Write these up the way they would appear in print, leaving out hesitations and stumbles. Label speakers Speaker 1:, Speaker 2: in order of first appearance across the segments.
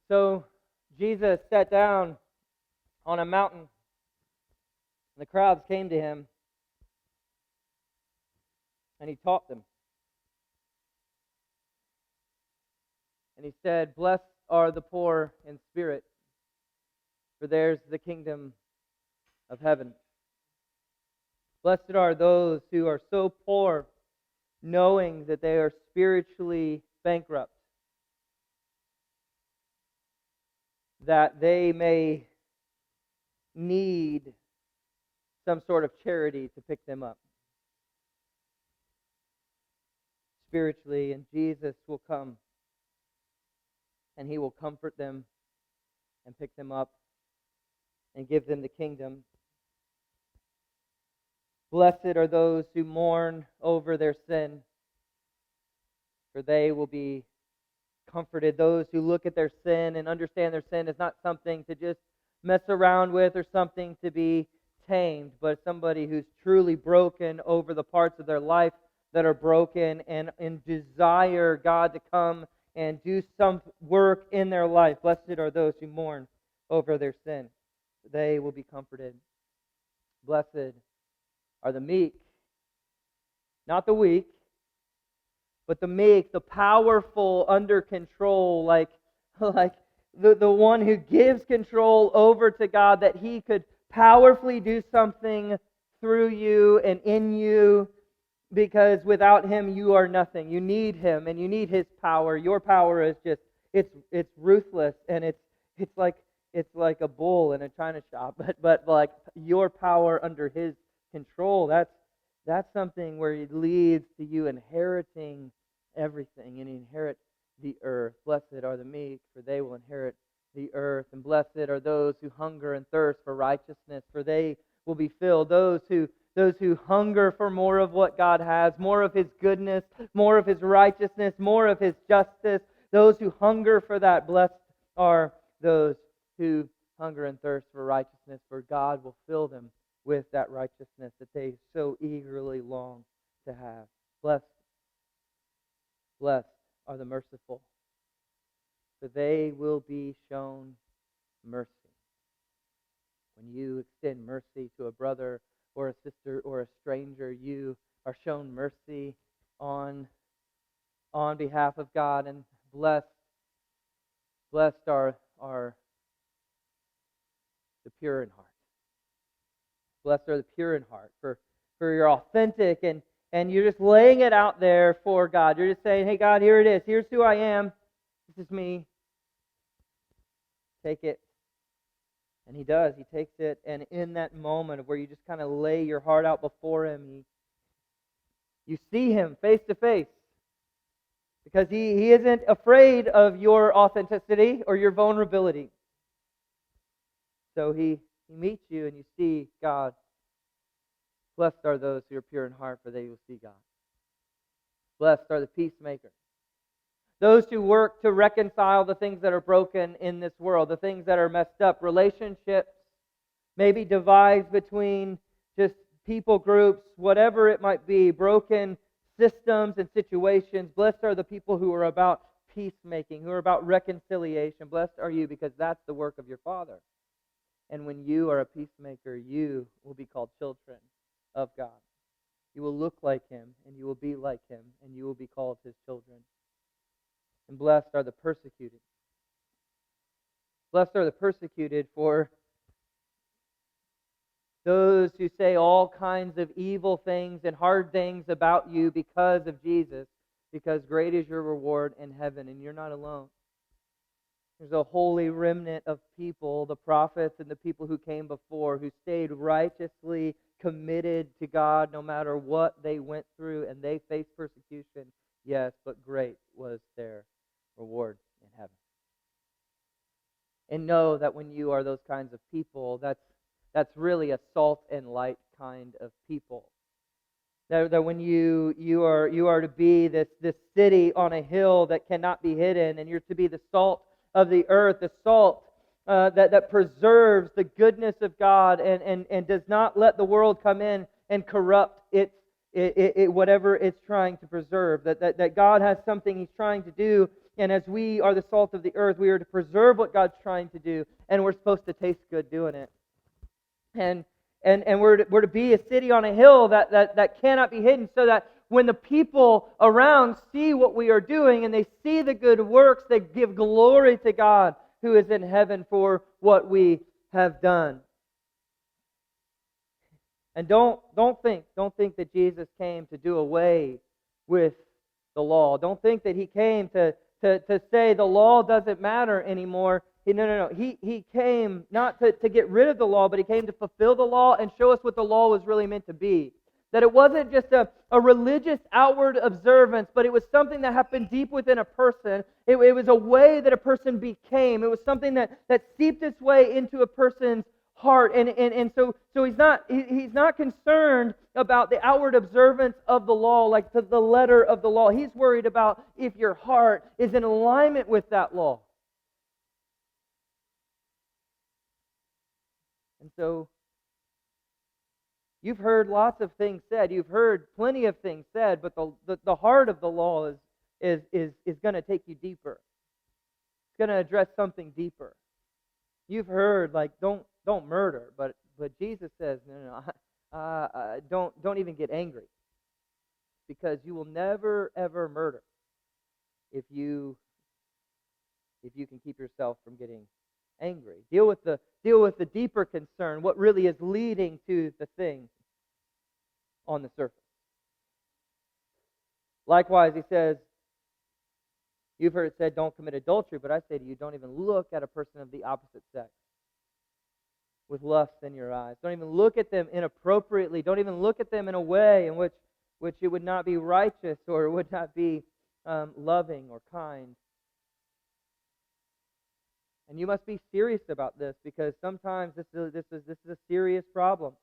Speaker 1: So Jesus sat down on a mountain, and the crowds came to him, and he taught them. And he said, "Blessed are the poor in spirit, for theirs is the kingdom of heaven. Blessed are those who are so poor, knowing that they are spiritually bankrupt, that they may need some sort of charity to pick them up spiritually, and Jesus will come and He will comfort them and pick them up and give them the kingdom. Blessed are those who mourn over their sin, for they will be comforted. Those who look at their sin and understand their sin is not something to just mess around with or something to be tamed, but somebody who's truly broken over the parts of their life that are broken and desire God to come and do some work in their life. Blessed are those who mourn over their sin. They will be comforted. Blessed are the meek, not the weak, but the meek, the powerful, under control, like the one who gives control over to God, that He could powerfully do something through you and in you, because without Him you are nothing. You need Him and you need His power. Your power is just it's ruthless, and it's like a bull in a china shop, but like your power under His control, that's something where it leads to you inheriting everything, and inherit the earth. Blessed are the meek, for they will inherit the earth. And blessed are those who hunger and thirst for righteousness, for they will be filled. Those who hunger for more of what God has, more of His goodness, more of His righteousness, more of His justice. Those who hunger for that, blessed are those who hunger and thirst for righteousness, for God will fill them with that righteousness that they so eagerly long to have. Blessed are the merciful, for they will be shown mercy. When you extend mercy to a brother or a sister or a stranger, you are shown mercy on behalf of God. And blessed are the pure in heart. Blessed are the pure in heart, for you're authentic and you're just laying it out there for God. You're just saying, hey God, here it is. Here's who I am. This is me. Take it. And He does. He takes it, and in that moment of where you just kind of lay your heart out before Him, you see Him face to face. Because He isn't afraid of your authenticity or your vulnerability. So He meets you and you see God. Blessed are those who are pure in heart, for they will see God. Blessed are the peacemakers. Those who work to reconcile the things that are broken in this world, the things that are messed up, relationships, maybe divides between just people groups, whatever it might be, broken systems and situations. Blessed are the people who are about peacemaking, who are about reconciliation. Blessed are you, because that's the work of your Father. And when you are a peacemaker, you will be called children of God. You will look like Him, and you will be like Him, and you will be called His children. And blessed are the persecuted. Blessed are the persecuted, for those who say all kinds of evil things and hard things about you because of Jesus, because great is your reward in heaven, and you're not alone. There's a holy remnant of people, the prophets and the people who came before, who stayed righteously committed to God no matter what they went through, and they faced persecution, yes, but great was their reward in heaven. And know that when you are those kinds of people, that's really a salt and light kind of people. That when you are to be this city on a hill that cannot be hidden, and you're to be the salt of the earth, the salt that preserves the goodness of God and does not let the world come in and corrupt it whatever it's trying to preserve. That God has something He's trying to do And as we are the salt of the earth, we are to preserve what God's trying to do, and we're supposed to taste good doing it. And we're to be a city on a hill that cannot be hidden, so that when the people around see what we are doing and they see the good works, they give glory to God who is in heaven for what we have done. And don't think that Jesus came to do away with the law. Don't think that He came to say the law doesn't matter anymore. No. He came not to get rid of the law, but He came to fulfill the law and show us what the law was really meant to be. That it wasn't just a religious outward observance, but it was something that happened deep within a person. It was a way that a person became. It was something that seeped its way into a person's heart. And so he's not concerned about the outward observance of the law, like the letter of the law. He's worried about if your heart is in alignment with that law. And so you've heard lots of things said. You've heard plenty of things said, but the heart of the law is going to take you deeper. It's going to address something deeper. You've heard, like, don't murder, but Jesus says, no, don't even get angry, because you will never ever murder if you can keep yourself from getting angry. Deal with the deeper concern, what really is leading to the thing on the surface. Likewise, he says, you've heard it said, don't commit adultery, but I say to you, don't even look at a person of the opposite sex with lust in your eyes. Don't even look at them inappropriately. Don't even look at them in a way in which it would not be righteous or would not be loving or kind. And you must be serious about this, because sometimes this is a serious problem.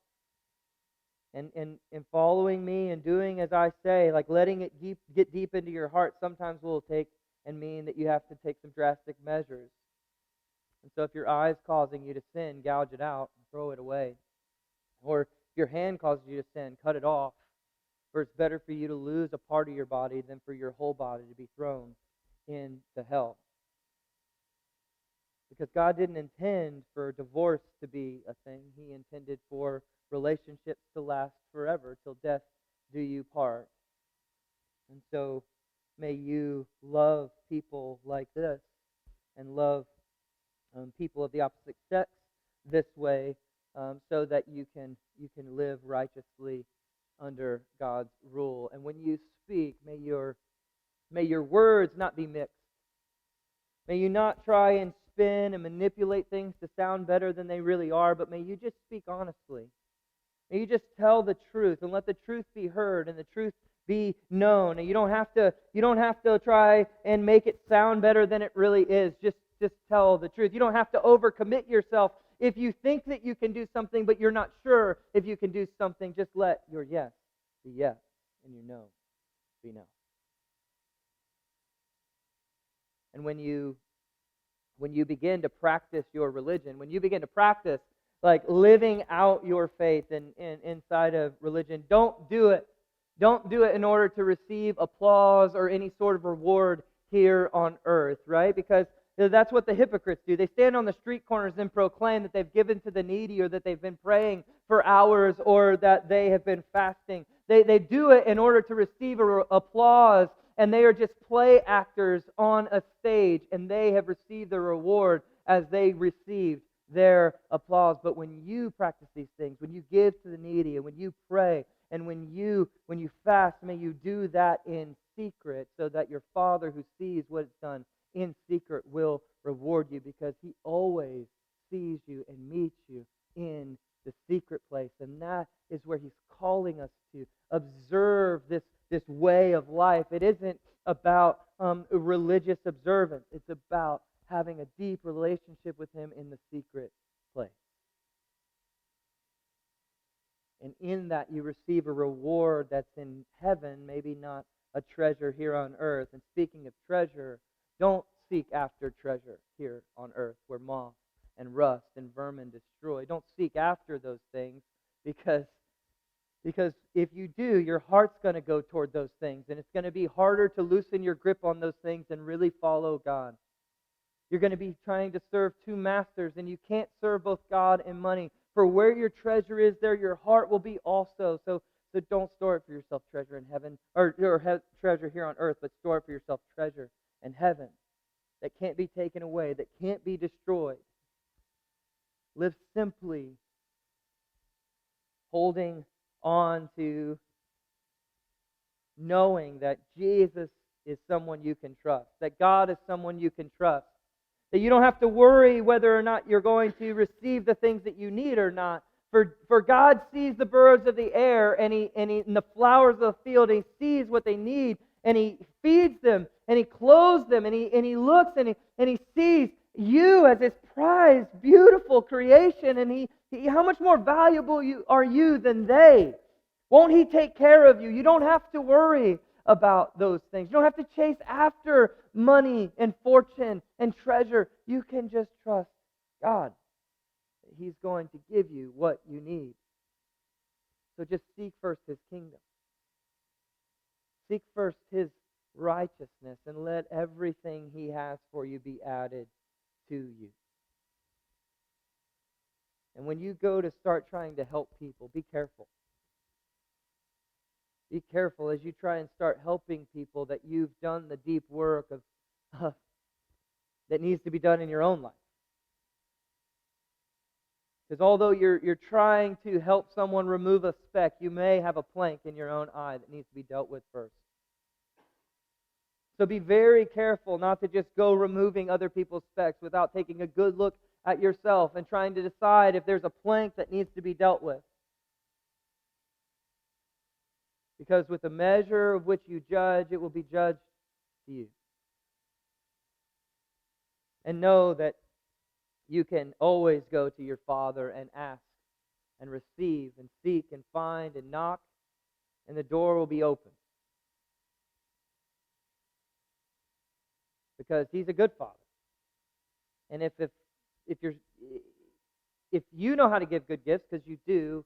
Speaker 1: And in following me and doing as I say, like letting it get deep into your heart, sometimes will take and mean that you have to take some drastic measures. And so if your eye is causing you to sin, gouge it out and throw it away. Or if your hand causes you to sin, cut it off. For it's better for you to lose a part of your body than for your whole body to be thrown into hell. Because God didn't intend for divorce to be a thing. He intended for relationships to last forever, till death do you part. And so may you love people like this, and love people of the opposite sex this way, so that you can live righteously under God's rule. And when you speak, may your words not be mixed. May you not try and spin and manipulate things to sound better than they really are, but may you just speak honestly. May you just tell the truth and let the truth be heard and the truth be known. And you don't have to try and make it sound better than it really is. Just tell the truth. You don't have to overcommit yourself. If you think that you can do something but you're not sure if you can do something, just let your yes be yes and your no be no. And when you begin to practice your religion, when you begin to practice like living out your faith inside of religion, don't do it. Don't do it in order to receive applause or any sort of reward here on earth, right? Because that's what the hypocrites do. They stand on the street corners and proclaim that they've given to the needy, or that they've been praying for hours, or that they have been fasting. They do it in order to receive applause, and they are just play actors on a stage, and they have received the reward as they received their applause. But when you practice these things, when you give to the needy, and when you pray, and when you fast, may you do that in secret, so that your Father who sees what is done in secret will reward you, because He always sees you and meets you in the secret place. And that is where He's calling us to observe this way of life. It isn't about religious observance. It's about having a deep relationship with Him in the secret place. And in that you receive a reward that's in heaven, maybe not a treasure here on earth. And speaking of treasure, don't seek after treasure here on earth where moth and rust and vermin destroy. Don't seek after those things, because Because if you do, your heart's going to go toward those things, and it's going to be harder to loosen your grip on those things and really follow God. You're going to be trying to serve two masters, and you can't serve both God and money. For where your treasure is, there your heart will be also. So don't store it for yourself treasure in heaven, or treasure here on earth, but store it for yourself treasure in heaven that can't be taken away, that can't be destroyed. Live simply, holding on to knowing that Jesus is someone you can trust, that God is someone you can trust, that you don't have to worry whether or not you're going to receive the things that you need or not. For God sees the birds of the air and the flowers of the field, and He sees what they need, and He feeds them, and He clothes them, and He looks and He sees you as His prized, beautiful creation, and He how much more valuable are you than they? Won't He take care of you? You don't have to worry about those things. You don't have to chase after money and fortune and treasure. You can just trust God. He's going to give you what you need. So just seek first His kingdom. Seek first His righteousness, and let everything He has for you be added to you. And when you go to start trying to help people, be careful. Be careful as you try and start helping people that you've done the deep work of that needs to be done in your own life. Because although you're trying to help someone remove a speck, you may have a plank in your own eye that needs to be dealt with first. So be very careful not to just go removing other people's specks without taking a good look at yourself and trying to decide if there's a plank that needs to be dealt with. Because with the measure of which you judge, it will be judged to you. And know that you can always go to your Father and ask and receive and seek and find and knock, and the door will be open. Because He's a good Father. And if you know how to give good gifts, because you do,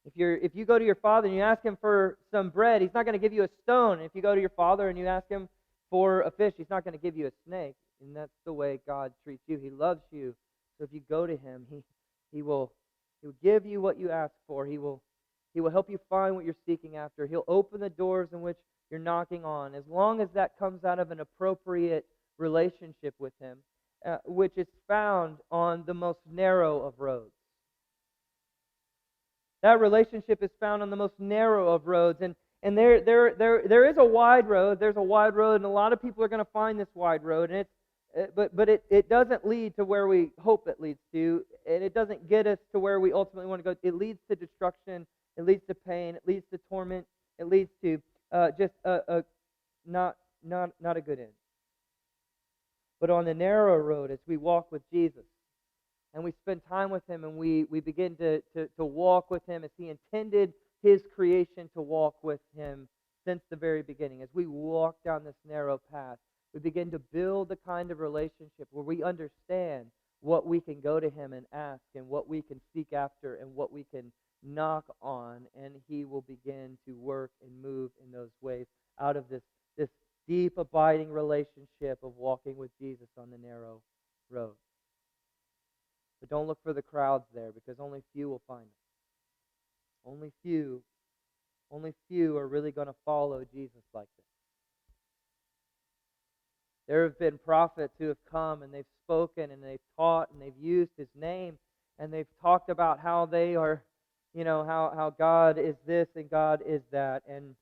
Speaker 1: if you go to your Father and you ask Him for some bread, He's not going to give you a stone. If you go to your Father and you ask Him for a fish, He's not going to give you a snake. And that's the way God treats you. He loves you. So if you go to Him, He will give you what you ask for. He will help you find what you're seeking after. He'll open the doors in which you're knocking on, as long as that comes out of an appropriate relationship with Him, which is found on the most narrow of roads. That relationship is found on the most narrow of roads, and there is a wide road. There's a wide road, and a lot of people are going to find this wide road, and it doesn't lead to where we hope it leads to, and it doesn't get us to where we ultimately want to go. It leads to destruction. It leads to pain. It leads to torment. It leads to just a not a good end. But on the narrow road, as we walk with Jesus, and we spend time with Him, and we begin to walk with Him as He intended His creation to walk with Him since the very beginning. As we walk down this narrow path, we begin to build the kind of relationship where we understand what we can go to Him and ask, and what we can seek after, and what we can knock on, and He will begin to work and move in those ways out of this deep, abiding relationship of walking with Jesus on the narrow road. But don't look for the crowds there, because only few will find it. Only few are really going to follow Jesus like this. There have been prophets who have come and they've spoken and they've taught and they've used His name, and they've talked about how they are, how God is this and God is that, and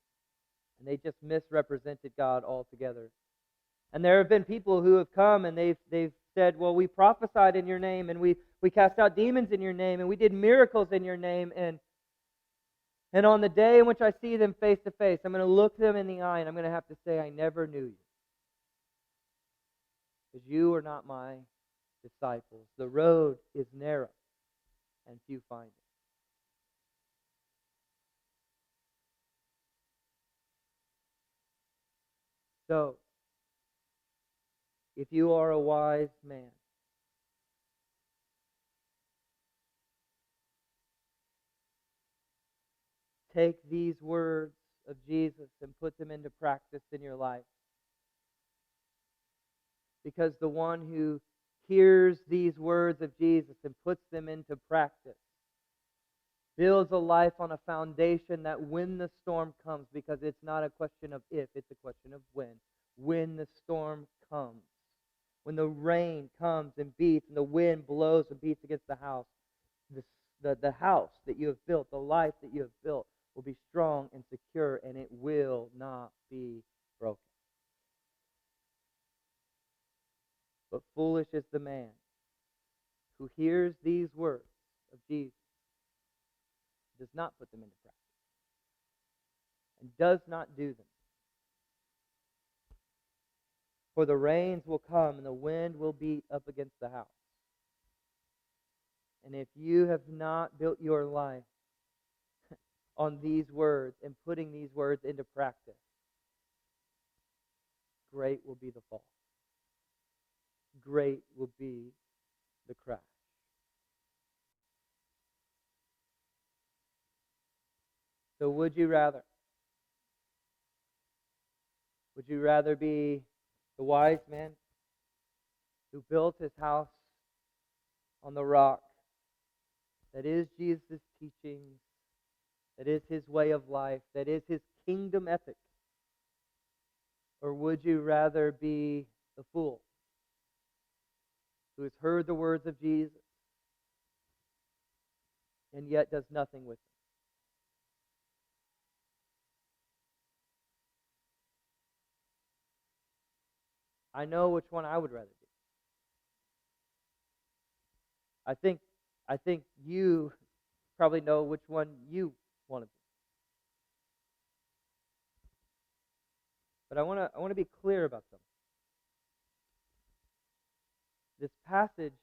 Speaker 1: they just misrepresented God altogether. And there have been people who have come and they've said, well, we prophesied in Your name, and we cast out demons in Your name, and we did miracles in Your name, and on the day in which I see them face to face, I'm going to look them in the eye, and I'm going to have to say, I never knew you. Because you are not my disciples. The road is narrow, and few find it. So, if you are a wise man, take these words of Jesus and put them into practice in your life. Because the one who hears these words of Jesus and puts them into practice builds a life on a foundation that when the storm comes, because it's not a question of if, it's a question of when the storm comes, when the rain comes and beats and the wind blows and beats against the house, the house that you have built, the life that you have built will be strong and secure, and it will not be broken. But foolish is the man who hears these words of Jesus, does not put them into practice, and does not do them. For the rains will come and the wind will beat up against the house. And if you have not built your life on these words and putting these words into practice, great will be the fall. Great will be the crash. So would you rather? Would you rather be the wise man who built his house on the rock that is Jesus' teachings, that is his way of life, that is his kingdom ethic? Or would you rather be the fool who has heard the words of Jesus and yet does nothing with them? I know which one I would rather be. I think you probably know which one you want to be. But I want to be clear about something. This passage,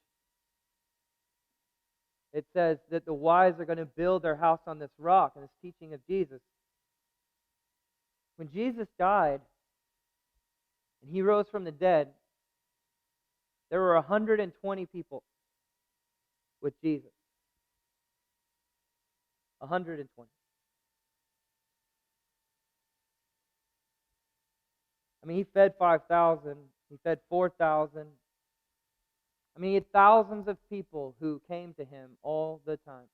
Speaker 1: it says that the wise are going to build their house on this rock, and this teaching of Jesus. When Jesus died and he rose from the dead, there were 120 people with Jesus. 120. I mean, he fed 5,000. He fed 4,000. I mean, he had thousands of people who came to him all the time,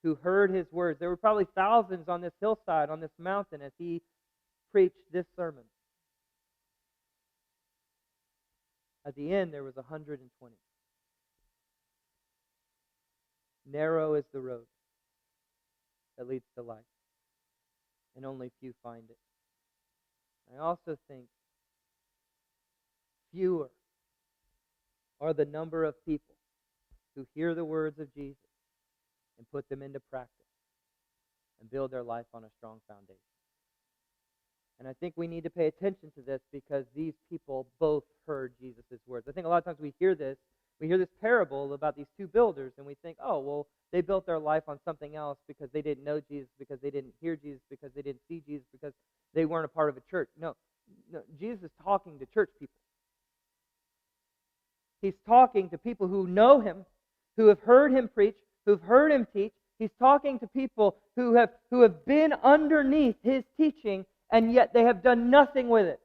Speaker 1: who heard his words. There were probably thousands on this hillside, on this mountain, as he preached this sermon. At the end, there was 120. Narrow is the road that leads to life, and only few find it. I also think fewer are the number of people who hear the words of Jesus and put them into practice and build their life on a strong foundation. And I think we need to pay attention to this because these people both heard Jesus' words. I think a lot of times we hear this parable about these two builders, and we think, oh, well, they built their life on something else because they didn't know Jesus, because they didn't hear Jesus, because they didn't see Jesus, because they weren't a part of a church. No, Jesus is talking to church people. He's talking to people who know him, who have heard him preach, who've heard him teach. He's talking to people who have been underneath his teaching, and yet they have done nothing with it.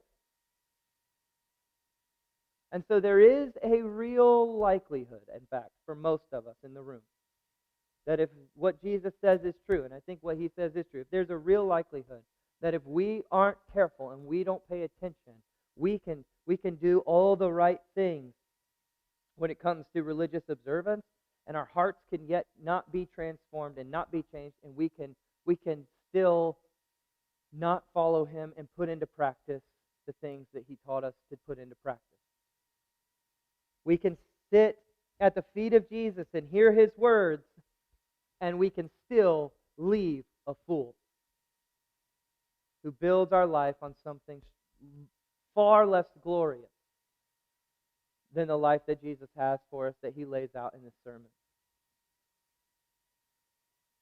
Speaker 1: And so there is a real likelihood, in fact, for most of us in the room, that if what Jesus says is true, and I think what he says is true, if there's a real likelihood that if we aren't careful and we don't pay attention, we can do all the right things when it comes to religious observance, and our hearts can yet not be transformed and not be changed, and we can still not follow him and put into practice the things that he taught us to put into practice. We can sit at the feet of Jesus and hear his words, and we can still leave a fool who builds our life on something far less glorious than the life that Jesus has for us, that he lays out in this sermon.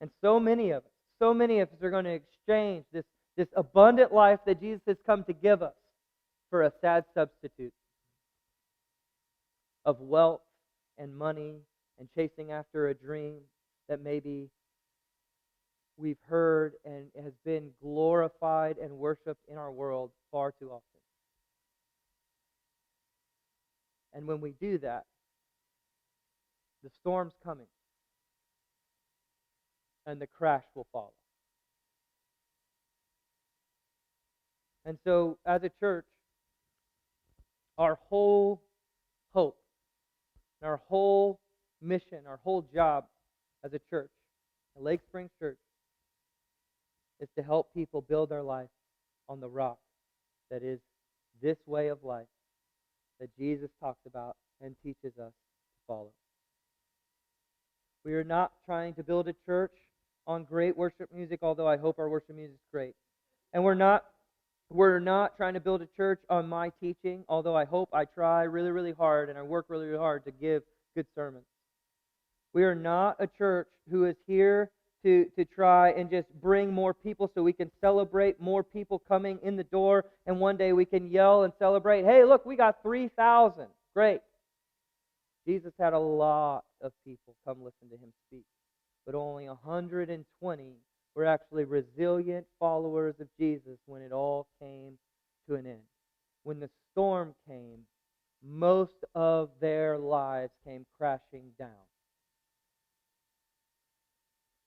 Speaker 1: And so many of us are going to exchange this abundant life that Jesus has come to give us for a sad substitute of wealth and money and chasing after a dream that maybe we've heard and has been glorified and worshiped in our world far too often. And when we do that, the storm's coming and the crash will follow. And so, as a church, our whole hope, our whole mission, our whole job as a church, at Lake Springs Church, is to help people build their life on the rock that is this way of life that Jesus talks about and teaches us to follow. We are not trying to build a church on great worship music, although I hope our worship music is great. And we're not trying to build a church on my teaching, although I hope I try really, really hard and I work really, really hard to give good sermons. We are not a church who is here to try and just bring more people so we can celebrate more people coming in the door, and one day we can yell and celebrate, hey, look, we got 3,000. Great. Jesus had a lot of people come listen to him speak, but only 120 were actually resilient followers of Jesus when it all came to an end. When the storm came, most of their lives came crashing down.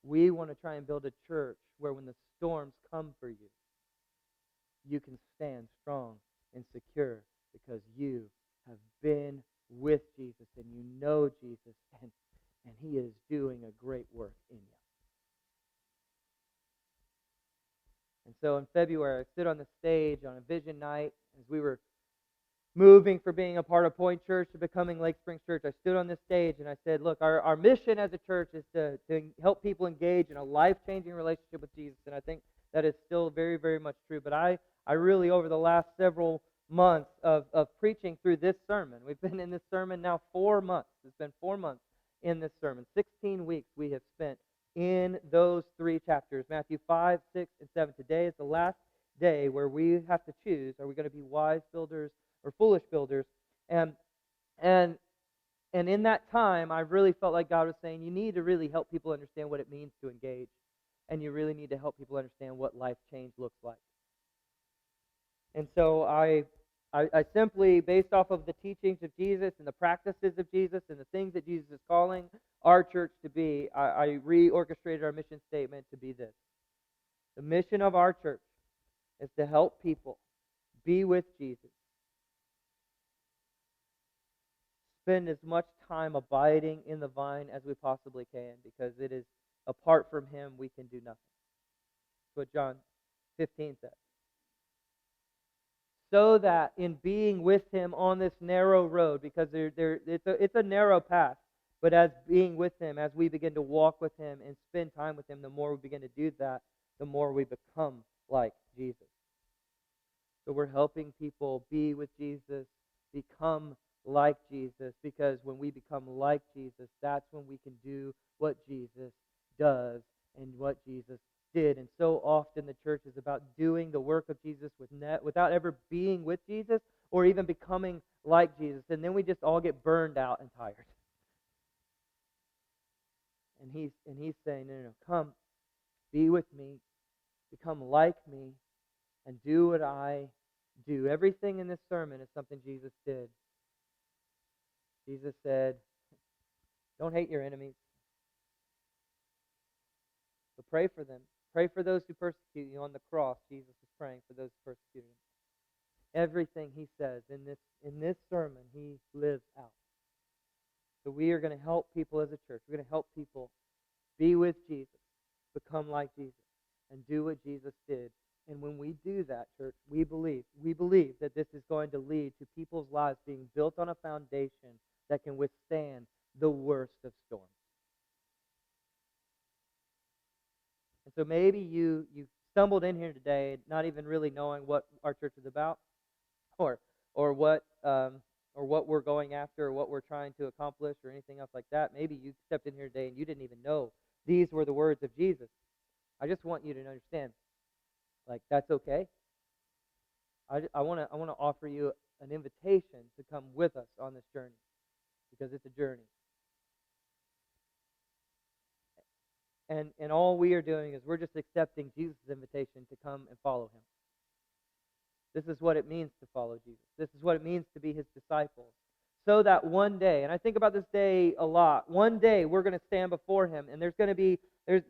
Speaker 1: We want to try and build a church where when the storms come for you, you can stand strong and secure because you have been with Jesus and you know Jesus and he is doing a great work in you. And so in February, I stood on the stage on a vision night as we were moving from being a part of Point Church to becoming Lake Springs Church. I stood on this stage and I said, look, our mission as a church is to help people engage in a life-changing relationship with Jesus. And I think that is still very, very much true. But I really, over the last several months of preaching through this sermon, we've been in this sermon now 4 months. It's been 4 months in this sermon. 16 weeks we have spent in those 3 chapters, Matthew 5, 6, and 7. Today is the last day where we have to choose, are we going to be wise builders or foolish builders? And in that time, I really felt like God was saying, you need to really help people understand what it means to engage. And you really need to help people understand what life change looks like. And so I simply, based off of the teachings of Jesus and the practices of Jesus and the things that Jesus is calling our church to be, I reorchestrated our mission statement to be this. The mission of our church is to help people be with Jesus. Spend as much time abiding in the vine as we possibly can, because it is apart from him we can do nothing. That's what John 15 says. So that in being with him on this narrow road, because it's a narrow path, but as being with him, as we begin to walk with him and spend time with him, the more we begin to do that, the more we become like Jesus. So we're helping people be with Jesus, become like Jesus, because when we become like Jesus, that's when we can do what Jesus does and what Jesus did. And so often the church is about doing the work of Jesus without ever being with Jesus or even becoming like Jesus. And then we just all get burned out and tired. And he's saying, no, come, be with me, become like me, and do what I do. Everything in this sermon is something Jesus did. Jesus said, don't hate your enemies, but pray for them. Pray for those who persecute you. On the cross, Jesus was praying for those who persecuted him. Everything he says in this sermon, he lives out. So we are going to help people as a church. We're going to help people be with Jesus, become like Jesus, and do what Jesus did. And when we do that, church, we believe that this is going to lead to people's lives being built on a foundation that can withstand the worst of storms. And so maybe you stumbled in here today not even really knowing what our church is about, or what we're going after, or what we're trying to accomplish, or anything else like that. Maybe you stepped in here today and you didn't even know these were the words of Jesus. I just want you to understand, like, that's okay. I want to offer you an invitation to come with us on this journey, because it's a journey. And all we are doing is we're just accepting Jesus' invitation to come and follow him. This is what it means to follow Jesus. This is what it means to be his disciples. So that one day, and I think about this day a lot, one day we're going to stand before him, and there's going to be, and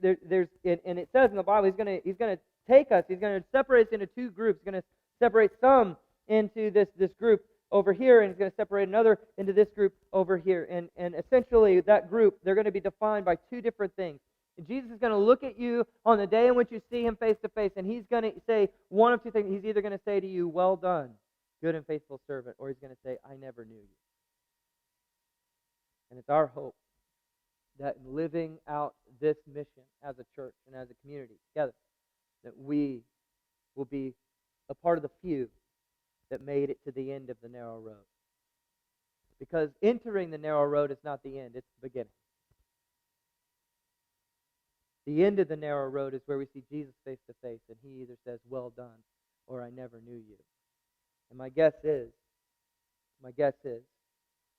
Speaker 1: it says in the Bible, he's going to take us, he's going to separate us into two groups. He's going to separate some into this group over here, and he's going to separate another into this group over here. And essentially, that group, they're going to be defined by two different things. Jesus is going to look at you on the day in which you see him face to face, and he's going to say one of two things. He's either going to say to you, "Well done, good and faithful servant," or he's going to say, "I never knew you." And it's our hope that in living out this mission as a church and as a community together, that we will be a part of the few that made it to the end of the narrow road. Because entering the narrow road is not the end, it's the beginning. The end of the narrow road is where we see Jesus face to face, and he either says, "Well done," or "I never knew you." And my guess is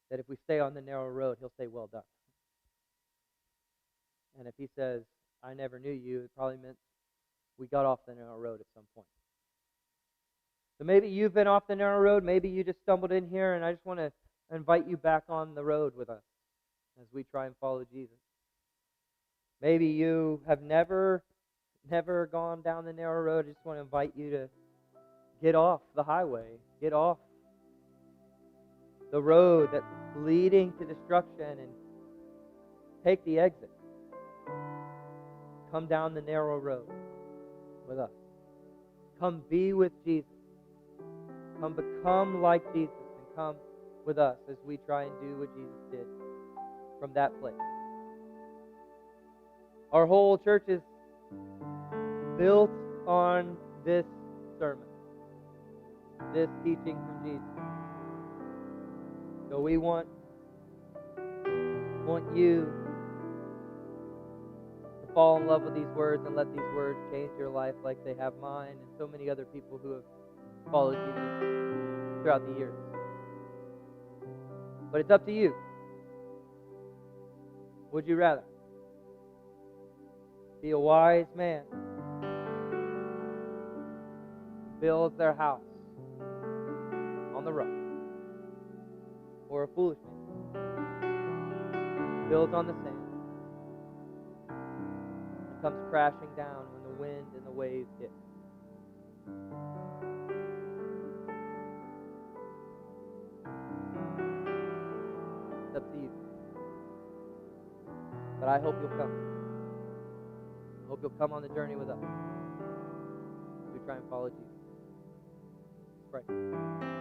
Speaker 1: that if we stay on the narrow road, he'll say, "Well done." And if he says, "I never knew you," it probably meant we got off the narrow road at some point. So maybe you've been off the narrow road, maybe you just stumbled in here, and I just want to invite you back on the road with us as we try and follow Jesus. Maybe you have never gone down the narrow road. I just want to invite you to get off the highway, get off the road that's leading to destruction, and take the exit. Come down the narrow road with us. Come be with Jesus. Come become like Jesus, and come with us as we try and do what Jesus did from that place. Our whole church is built on this sermon, this teaching from Jesus. So we want you to fall in love with these words and let these words change your life like they have mine and so many other people who have followed Jesus throughout the years. But it's up to you. Would you rather be a wise man who builds their house on the rock, or a foolish man who builds on the sand and comes crashing down when the wind and the waves hit? It's up to you. But I hope you'll come. I hope you'll come on the journey with us as we try and follow Jesus. Let's pray.